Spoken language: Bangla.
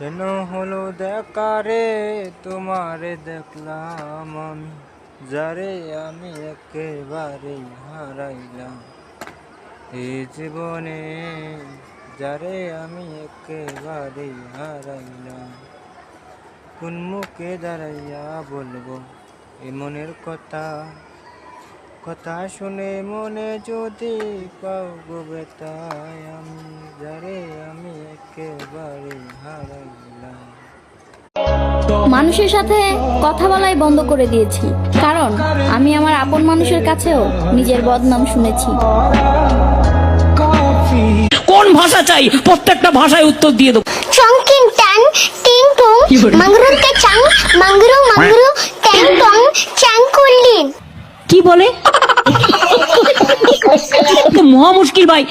কেন হলো দেখা রে তোমারে দেখলাম আমি, যারে আমি একেবারে হারাইলাম এই জীবনে, যারে আমি একেবারে হারাইলাম। কোন মুখে দাঁড়াইয়া বলবো এ মনের কথা, কথা শুনে মনে যদি পাও গো বেতায় আমি, যারে আমি একেবারে হারাইলাম। মানুষের সাথে কথা বলাই বন্ধ করে দিয়েছি, কারণ আমি আমার আপন মানুষের কাছেও নিজের বদনাম শুনেছি। কোন ভাষা চাই প্রত্যেকটা ভাষায় উত্তর দিয়ে দেবো। চংকিং ট্যাং টিং টং মাংরুর কে চাং মাংরু মাংরু ট্যাং টং চাং কুল্লিন। কি বলে? মহা মুশকিল ভাই।